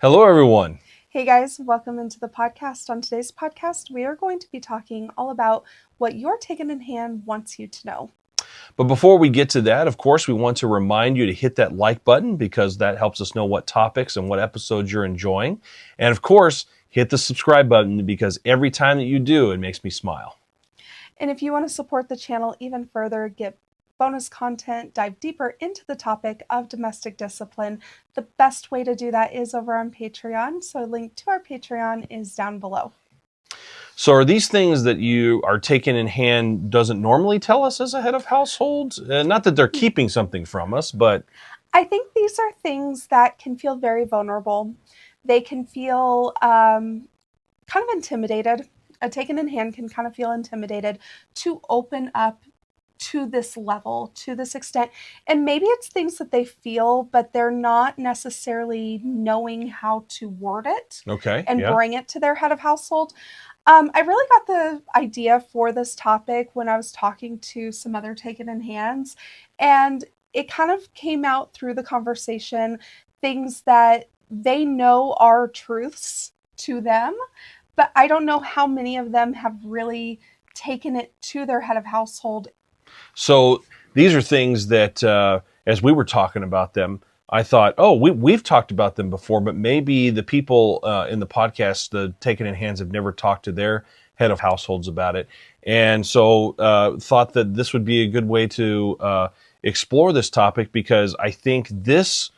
Hello, everyone. Hey guys, welcome into the podcast. On today's podcast, we are going to be talking all about what Your Taken in Hand wants you to know. But before we get to that, of course, we want to remind you to hit that like button because that helps us know what topics and what episodes you're enjoying. And of course, hit the subscribe button because every time that you do, it makes me smile. And if you want to support the channel even further, get bonus content, dive deeper into the topic of domestic discipline, the best way to do that is over on Patreon. So a link to our Patreon is down below. So are these things that you are taking in hand doesn't normally tell us as a head of household? Not that they're keeping something from us, but I think these are things that can feel very vulnerable. They can feel kind of intimidated. A taken in hand can kind of feel intimidated to open up to this level, to this extent. And maybe it's things that they feel, but they're not necessarily knowing how to word it okay, and yeah. bring it to their head of household. I really got the idea for this topic when I was talking to some other taken in hands, and it kind of came out through the conversation, things that they know are truths to them, but I don't know how many of them have really taken it to their head of household. So these are things that, as we were talking about them, I thought, oh, we've talked about them before, but maybe the people in the podcast, the Taken in Hands, have never talked to their head of households about it. And so thought that this would be a good way to explore this topic because I think this,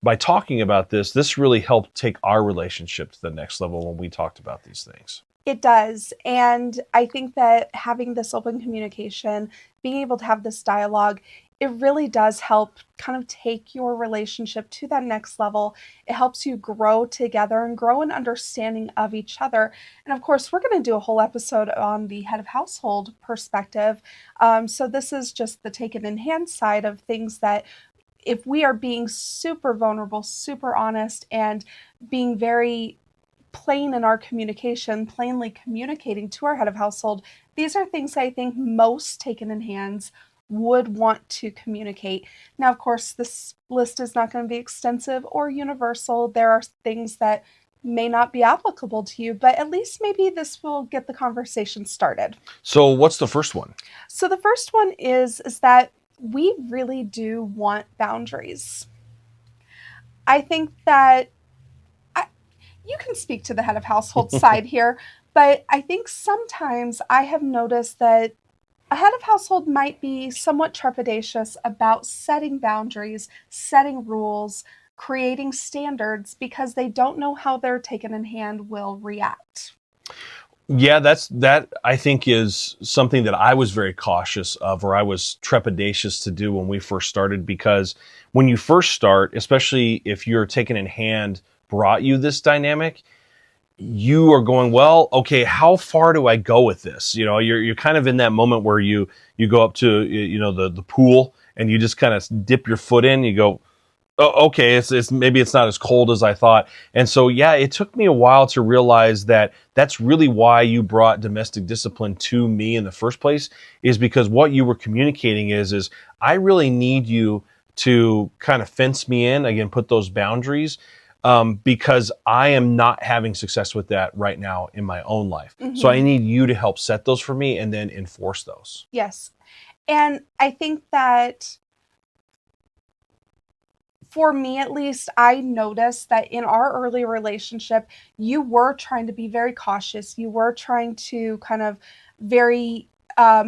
by talking about this really helped take our relationship to the next level when we talked about these things. It does. And I think that having this open communication, being able to have this dialogue, it really does help kind of take your relationship to that next level. It helps you grow together and grow an understanding of each other. And of course, we're going to do a whole episode on the head of household perspective. So this is just the taken in hand side of things that if we are being super vulnerable, super honest, and being very plain in our communication, plainly communicating to our head of household, these are things I think most taken in hands would want to communicate. Now, of course, this list is not going to be extensive or universal. There are things that may not be applicable to you, but at least maybe this will get the conversation started. So what's the first one? So the first one is that we really do want boundaries. I think that you can speak to the head of household side here, but I think sometimes I have noticed that a head of household might be somewhat trepidatious about setting boundaries, setting rules, creating standards because they don't know how their taken in hand will react. Yeah, that I think is something that I was very cautious of, or I was trepidatious to do when we first started, because when you first start, especially if you're taken in hand, brought you this dynamic, you are going, well, okay, how far do I go with this? You know, you're kind of in that moment where you go up to the pool and you just kind of dip your foot in, you go, oh, okay, it's maybe it's not as cold as I thought. And so, yeah, it took me a while to realize that that's really why you brought domestic discipline to me in the first place, is because what you were communicating is I really need you to kind of fence me in, again, put those boundaries, because I am not having success with that right now in my own life. So I need you to help set those for me and then enforce those. Yes. And I think that for me at least, I noticed that in our early relationship, you were trying to be very cautious. You were trying to kind of very, at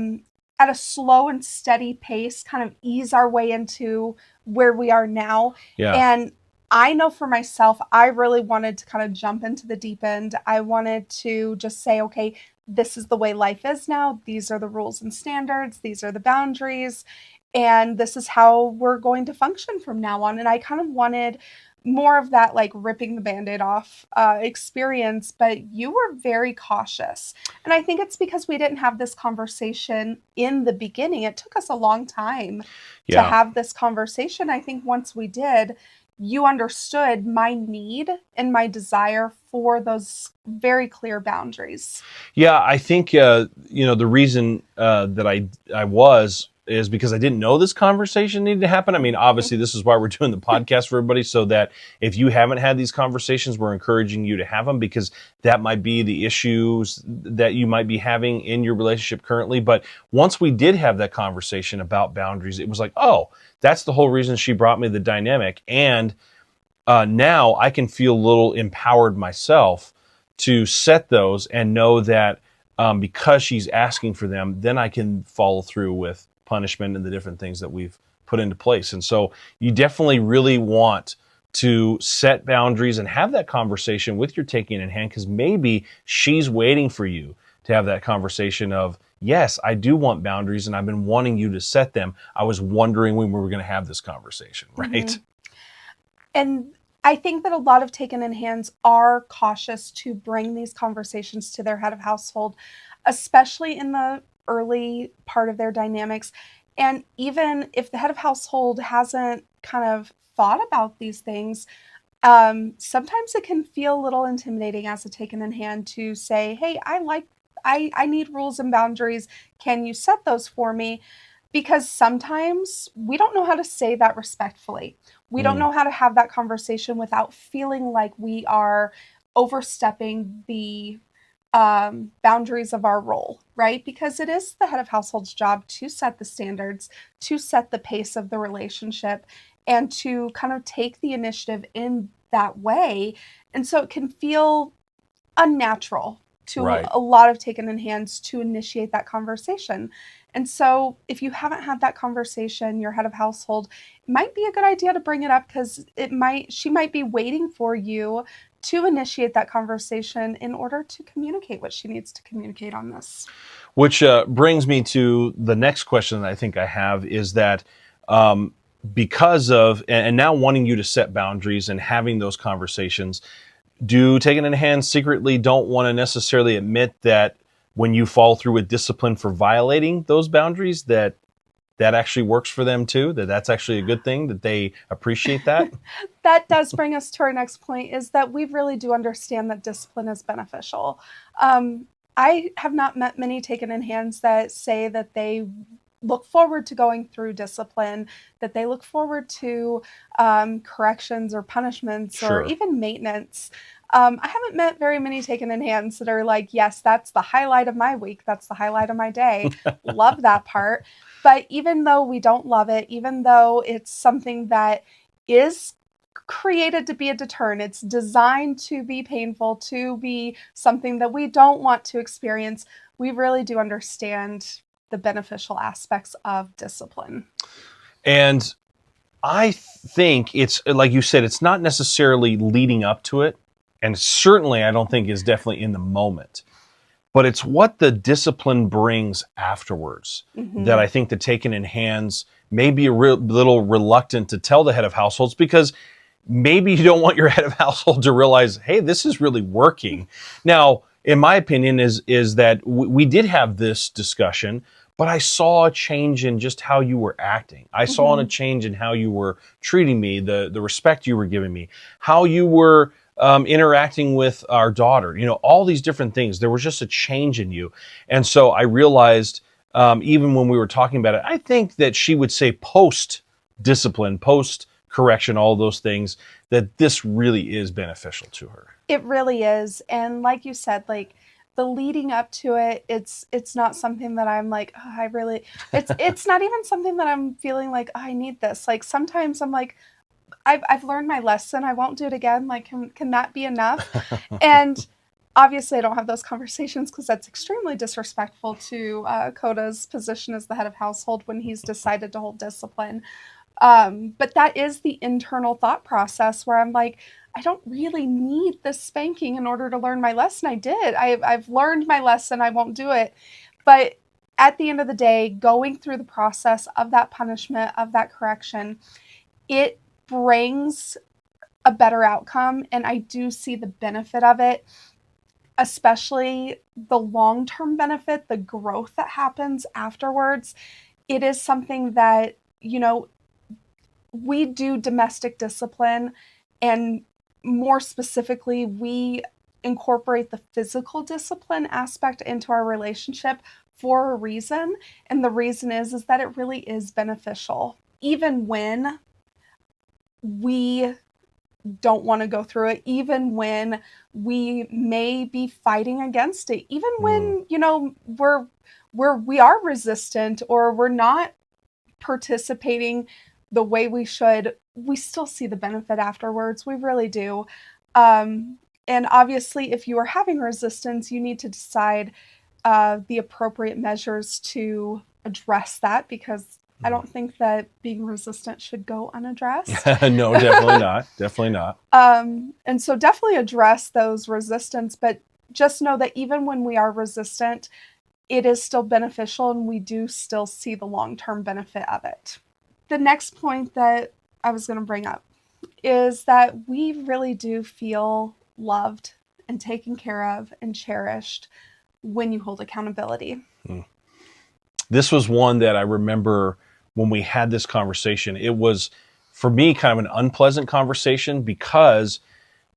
a slow and steady pace, kind of ease our way into where we are now. Yeah. And I know for myself, I really wanted to kind of jump into the deep end. I wanted to just say, okay, this is the way life is now. These are the rules and standards. These are the boundaries. And this is how we're going to function from now on. And I kind of wanted more of that, like ripping the band-aid off experience, but you were very cautious. And I think it's because we didn't have this conversation in the beginning. It took us a long time to Yeah. have this conversation. I think once we did, you understood my need and my desire for those very clear boundaries. Yeah, I think the reason that I was is because I didn't know this conversation needed to happen. I mean, obviously, this is why we're doing the podcast for everybody, so that if you haven't had these conversations, we're encouraging you to have them, because that might be the issues that you might be having in your relationship currently. But once we did have that conversation about boundaries, it was like, oh, that's the whole reason she brought me the dynamic. And now I can feel a little empowered myself to set those and know that because she's asking for them, then I can follow through with punishment and the different things that we've put into place. And so you definitely really want to set boundaries and have that conversation with your taking in hand, because maybe she's waiting for you to have that conversation of, yes, I do want boundaries and I've been wanting you to set them. I was wondering when we were going to have this conversation, right? Mm-hmm. And I think that a lot of taken in hands are cautious to bring these conversations to their head of household, especially in the early part of their dynamics. And even if the head of household hasn't kind of thought about these things, sometimes it can feel a little intimidating as a taken in hand to say, hey, I need rules and boundaries. Can you set those for me? Because sometimes we don't know how to say that respectfully. We don't know how to have that conversation without feeling like we are overstepping the boundaries of our role, right? Because it is the head of household's job to set the standards, to set the pace of the relationship, and to kind of take the initiative in that way. And so it can feel unnatural to Right. a lot of taken in hands to initiate that conversation. And so if you haven't had that conversation, your head of household, it might be a good idea to bring it up, because she might be waiting for you to initiate that conversation in order to communicate what she needs to communicate on this. Which brings me to the next question that I think I have is that um, because of, and now wanting you to set boundaries and having those conversations, do taking in hand secretly don't want to necessarily admit that when you fall through with discipline for violating those boundaries, that actually works for them too, that that's actually a good thing, that they appreciate that? That does bring us to our next point, is that we really do understand that discipline is beneficial. Um, I have not met many taken in hands that say that they look forward to going through discipline, that they look forward to corrections or punishments or Sure. even maintenance. I haven't met very many taken in hands that are like, yes, that's the highlight of my week. That's the highlight of my day. Love that part. But even though we don't love it, even though it's something that is created to be a deterrent, it's designed to be painful, to be something that we don't want to experience, we really do understand the beneficial aspects of discipline. And I think it's like you said, it's not necessarily leading up to it. And certainly, I don't think is definitely in the moment, but it's what the discipline brings afterwards that Mm-hmm. I think the taken in hands may be a little reluctant to tell the head of households, because maybe you don't want your head of household to realize, hey, this is really working. Now, in my opinion, is that we did have this discussion, but I saw a change in just how you were acting. I saw a Mm-hmm. change in how you were treating me, the respect you were giving me, how you were interacting with our daughter. You know, all these different things. There was just a change in you, and so I realized, even when we were talking about it, I think that she would say post discipline, post correction, all those things, that this really is beneficial to her. It really is. And like you said, like the leading up to it, it's not something that I'm like, oh, I really it's not even something that I'm feeling like, oh, I need this. Like sometimes I'm like, I've learned my lesson. I won't do it again. Like, can that be enough? And obviously, I don't have those conversations because that's extremely disrespectful to Coda's position as the head of household when he's decided to hold discipline. But that is the internal thought process where I'm like, I don't really need this spanking in order to learn my lesson. I did. I've learned my lesson. I won't do it. But at the end of the day, going through the process of that punishment, of that correction, it brings a better outcome. And I do see the benefit of it, especially the long term benefit, the growth that happens afterwards. It is something that, we do domestic discipline, and more specifically, we incorporate the physical discipline aspect into our relationship for a reason. And the reason is that it really is beneficial. Even when we don't want to go through it, even when we may be fighting against it, even Mm. when, we are resistant or we're not participating the way we should, we still see the benefit afterwards. We really do. And obviously, if you are having resistance, you need to decide the appropriate measures to address that, because I Mm. don't think that being resistant should go unaddressed. No, definitely not. Definitely not. And so definitely address those resistance, but just know that even when we are resistant, it is still beneficial and we do still see the long-term benefit of it. The next point that I was going to bring up is that we really do feel loved and taken care of and cherished when you hold accountability. Mm. This was one that I remember when we had this conversation. It was, for me, kind of an unpleasant conversation because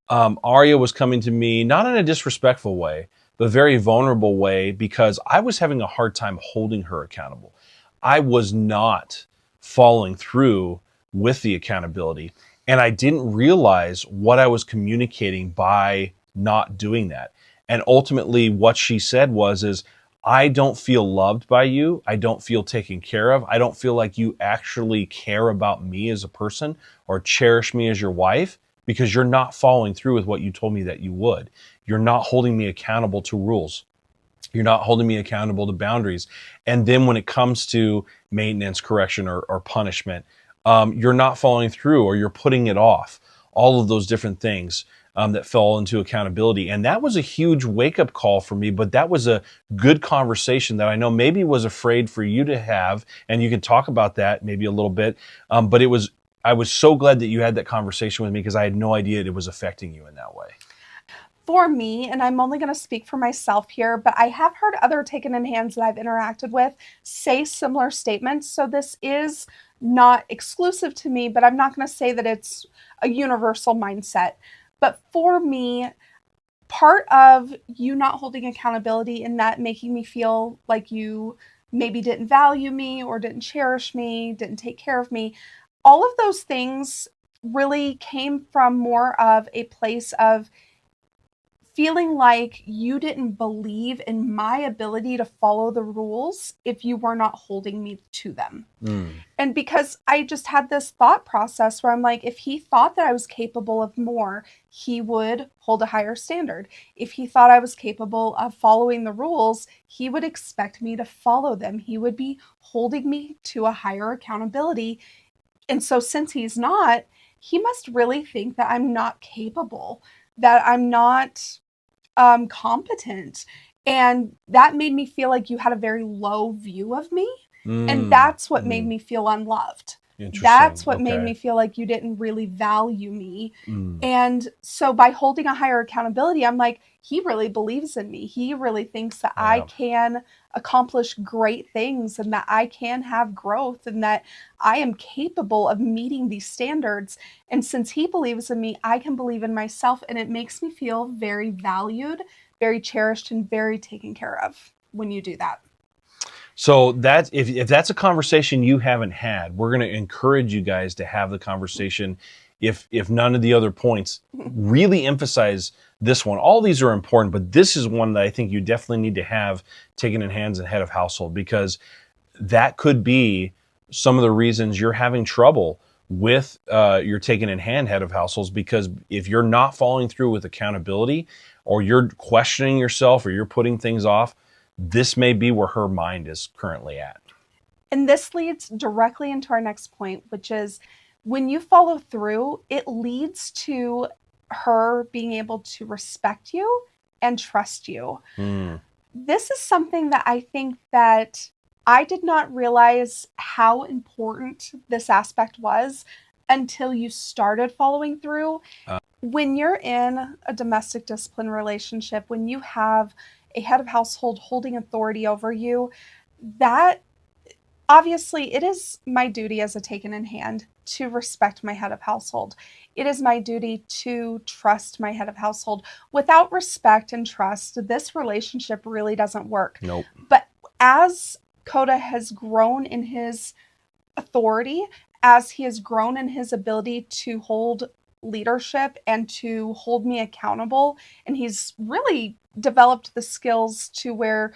Arya was coming to me, not in a disrespectful way, but a very vulnerable way, because I was having a hard time holding her accountable. I was not following through with the accountability. And I didn't realize what I was communicating by not doing that. And ultimately what she said is, I don't feel loved by you. I don't feel taken care of. I don't feel like you actually care about me as a person or cherish me as your wife, because you're not following through with what you told me that you would. You're not holding me accountable to rules. You're not holding me accountable to boundaries. And then when it comes to maintenance, correction, or punishment, you're not following through, or you're putting it off. All of those different things that fall into accountability. And that was a huge wake up call for me, but that was a good conversation that I know maybe was afraid for you to have. And you can talk about that maybe a little bit. But I was so glad that you had that conversation with me, because I had no idea it was affecting you in that way. For me, and I'm only going to speak for myself here, but I have heard other taken in hands that I've interacted with say similar statements. So this is not exclusive to me, but I'm not going to say that it's a universal mindset. But for me, part of you not holding accountability and that making me feel like you maybe didn't value me or didn't cherish me, didn't take care of me, all of those things really came from more of a place of feeling like you didn't believe in my ability to follow the rules if you were not holding me to them. Mm. And because I just had this thought process where I'm like, if he thought that I was capable of more, he would hold a higher standard. If he thought I was capable of following the rules, he would expect me to follow them. He would be holding me to a higher accountability. And so, since he's not, he must really think that I'm not capable, that I'm not competent. And that made me feel like you had a very low view of me. And Mm. that's what made Mm. me feel unloved. Interesting. That's what made Okay. me feel like you didn't really value me. Mm. And so by holding a higher accountability, I'm like, he really believes in me. He really thinks that I Yeah. can accomplish great things and that I can have growth and that I am capable of meeting these standards. And since he believes in me, I can believe in myself. And it makes me feel very valued, very cherished, and very taken care of when you do that. So that if that's a conversation you haven't had, we're going to encourage you guys to have the conversation. If none of the other points really emphasize this one, all these are important, but this is one that I think you definitely need to have taken in hands and head of household, because that could be some of the reasons you're having trouble with your taken in hand head of households. Because if you're not following through with accountability, or you're questioning yourself, or you're putting things off, this may be where her mind is currently at. And this leads directly into our next point, which is when you follow through, it leads to her being able to respect you and trust you. Mm. This is something that I think that I did not realize how important this aspect was until you started following through. Uh, When you're in a domestic discipline relationship, when you have a head of household holding authority over you, that Obviously, it is my duty as a taken in hand to respect my head of household. It is my duty to trust my head of household. Without respect and trust, this relationship really doesn't work. Nope. But as Coda has grown in his authority, as he has grown in his ability to hold leadership and to hold me accountable, and he's really developed the skills to where,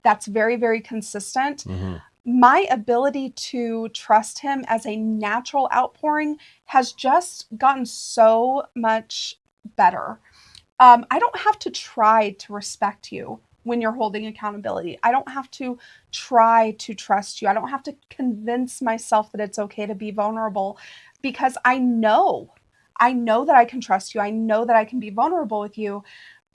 that's very, very consistent. Mm-hmm. My ability to trust him as a natural outpouring has just gotten so much better. I don't have to try to respect you when you're holding accountability. I don't have to try to trust you. I don't have to convince myself that it's okay to be vulnerable because I know that I can trust you. I know that I can be vulnerable with you.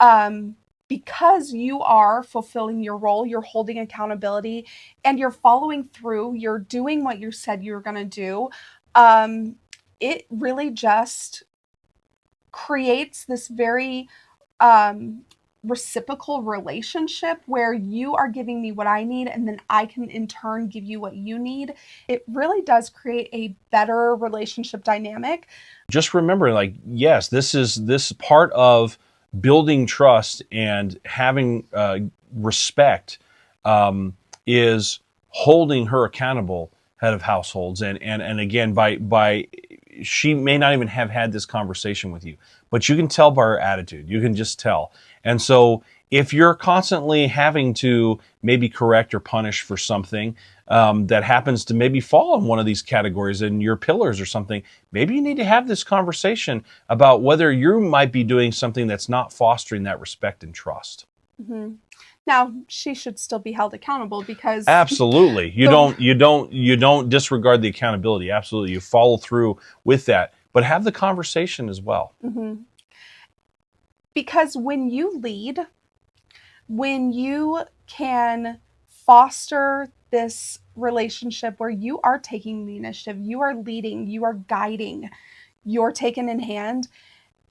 Um, because you are fulfilling your role, you're holding accountability, and you're following through, you're doing what you said you were going to do. Um, it really just creates this very um, reciprocal relationship where you are giving me what I need and then I can in turn give you what you need. It really does create a better relationship dynamic. Just remember, like, yes, this part of building trust and having respect is holding her accountable, head of households, and again, by she may not even have had this conversation with you, but you can tell by her attitude. You can just tell. And so if you're constantly having to maybe correct or punish for something that happens to maybe fall in one of these categories in your pillars or something, maybe you need to have this conversation about whether you might be doing something that's not fostering that respect and trust. Mm-hmm. Now, she should still be held accountable because Absolutely. the You don't disregard the accountability. Absolutely. You follow through with that, but have the conversation as well. Mhm. Because when you lead, when you can foster this relationship where you are taking the initiative, you are leading, you are guiding, you're taken in hand,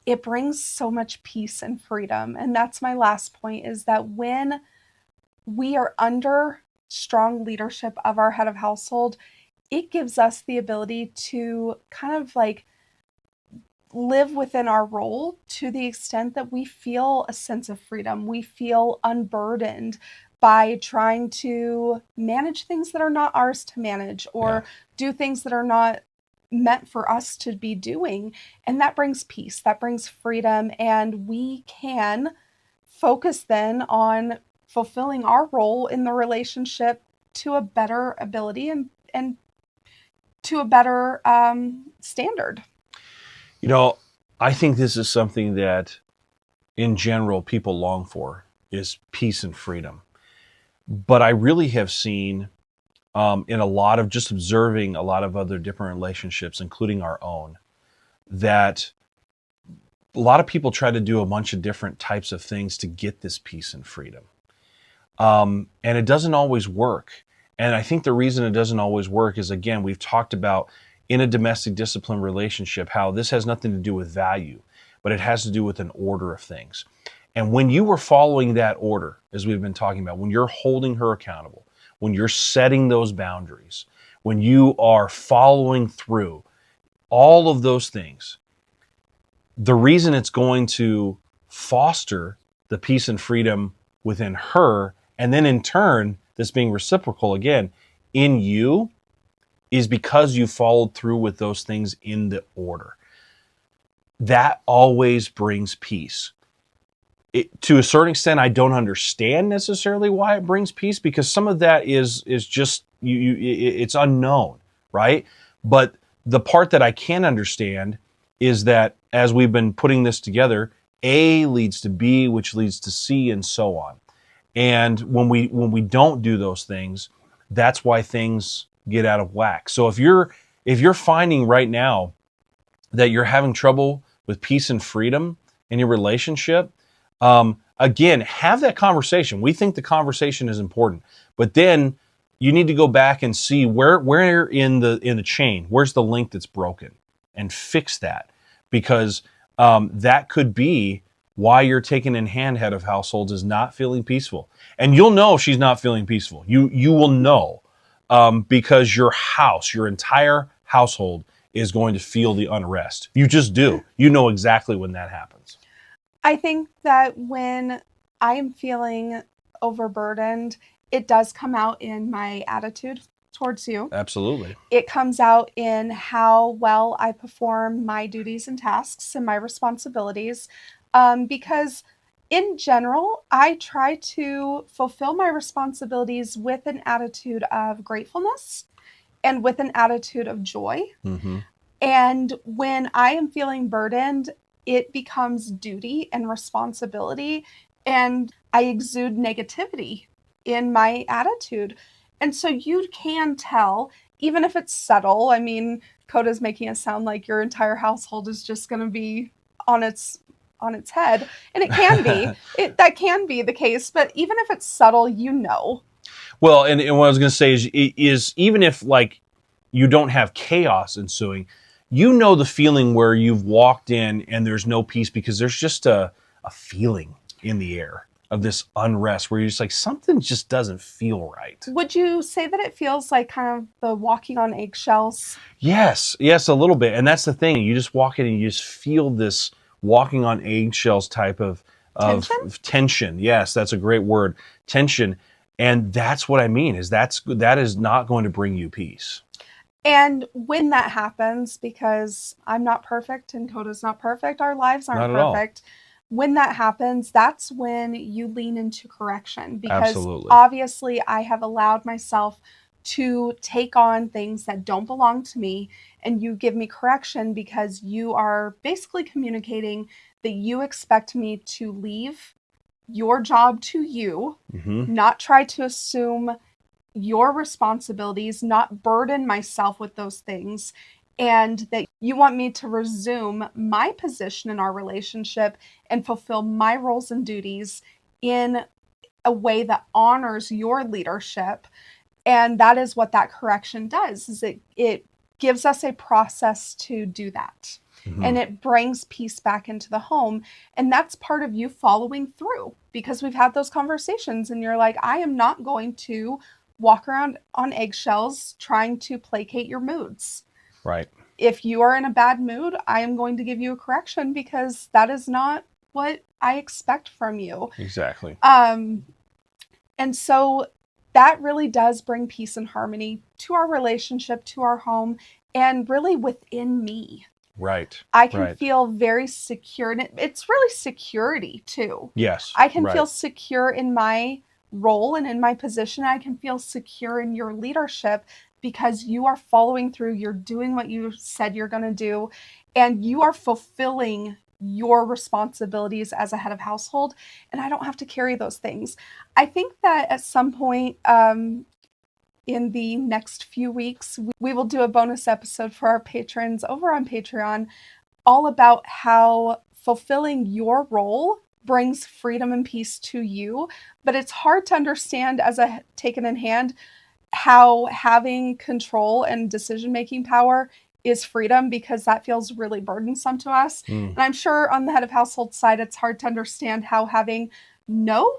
it brings so much peace and freedom. And that's my last point is that when we are under strong leadership of our head of household, it gives us the ability to kind of like live within our role to the extent that we feel a sense of freedom. We feel unburdened by trying to manage things that are not ours to manage Yeah. or do things that are not meant for us to be doing. And that brings peace, that brings freedom. And we can focus then on fulfilling our role in the relationship to a better ability and to a better standard. You know, I think this is something that in general people long for is peace and freedom. But I really have seen in a lot of just observing a lot of other different relationships, including our own, that a lot of people try to do a bunch of different types of things to get this peace and freedom. And it doesn't always work. And I think the reason it doesn't always work is, again, we've talked about in a domestic discipline relationship how this has nothing to do with value, but it has to do with an order of things. And when you were following that order, as we've been talking about, when you're holding her accountable, when you're setting those boundaries, when you are following through, all of those things, the reason it's going to foster the peace and freedom within her, and then in turn, this being reciprocal again in you, is because you followed through with those things in the order. That always brings peace. To a certain extent, I don't understand necessarily why it brings peace, because some of that is just it's unknown, right? But the part that I can understand is that as we've been putting this together, A leads to B, which leads to C, and so on. And when we don't do those things, that's why things get out of whack. So if you're finding right now that you're having trouble with peace and freedom in your relationship, again, have that conversation. We think the conversation is important, but then you need to go back and see where in the chain, where's the link that's broken, and fix that, because that could be why you're taking in hand head of households is not feeling peaceful, and you'll know she's not feeling peaceful. You will know because your entire household is going to feel the unrest. You just do. You know exactly when that happens. I think that when I am feeling overburdened, it does come out in my attitude towards you. Absolutely. It comes out in how well I perform my duties and tasks and my responsibilities. Because in general, I try to fulfill my responsibilities with an attitude of gratefulness and with an attitude of joy. Mm-hmm. And when I am feeling burdened, it becomes duty and responsibility, and I exude negativity in my attitude. And so you can tell, even if it's subtle. I mean, Coda's making it sound like your entire household is just going to be on its head, and it can be. That can be the case, but even if it's subtle, you know. Well, and what I was going to say is even if like you don't have chaos ensuing, you know the feeling where you've walked in and there's no peace because there's just a feeling in the air of this unrest where you're just like something just doesn't feel right. Would you say that it feels like kind of the walking on eggshells? Yes, a little bit, and that's the thing. You just walk in and you just feel this walking on eggshells type of Tension? tension. Yes, that's a great word, tension, and that's what I mean. That is not going to bring you peace. And when that happens, because I'm not perfect and Coda's not perfect, our lives aren't Not at all. perfect. When that happens, that's when you lean into correction, because Absolutely. obviously I have allowed myself to take on things that don't belong to me, and you give me correction because you are basically communicating that you expect me to leave your job to you, Mm-hmm. not try to assume your responsibilities, not burden myself with those things, and that you want me to resume my position in our relationship and fulfill my roles and duties in a way that honors your leadership. And that is what that correction does, is it gives us a process to do that. Mm-hmm. And it brings peace back into the home. And that's part of you following through, because we've had those conversations and you're like, I am not going to walk around on eggshells trying to placate your moods. Right. If you are in a bad mood, I am going to give you a correction because that is not what I expect from you. Exactly. And so that really does bring peace and harmony to our relationship, to our home, and really within me. Right. I can Right. feel very secure. And it's really security too. Yes. I can Right. feel secure in my role and in my position. I can feel secure in your leadership because you are following through. You're doing what you said you're going to do, and you are fulfilling your responsibilities as a head of household. And I don't have to carry those things. I think that at some point, in the next few weeks, we will do a bonus episode for our patrons over on Patreon, all about how fulfilling your role brings freedom and peace to you. But it's hard to understand as a taken in hand how having control and decision making power is freedom, because that feels really burdensome to us. Mm. And I'm sure on the head of household side, it's hard to understand how having no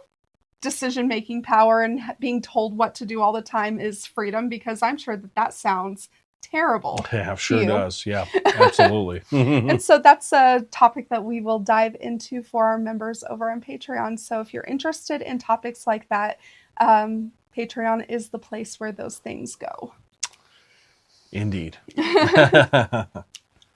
decision making power and being told what to do all the time is freedom, because I'm sure that that sounds terrible Yeah, to sure you. does. Yeah, absolutely. And so that's a topic that we will dive into for our members over on Patreon. So if you're interested in topics like that, Patreon is the place where those things go. Indeed.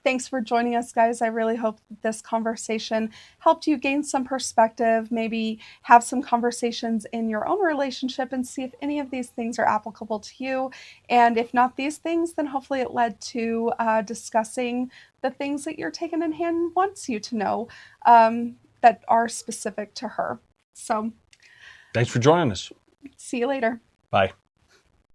Thanks for joining us, guys. I really hope this conversation helped you gain some perspective, maybe have some conversations in your own relationship and see if any of these things are applicable to you. And if not these things, then hopefully it led to discussing the things that your taken in hand wants you to know, that are specific to her. So, Thanks for joining us. see you later. Bye.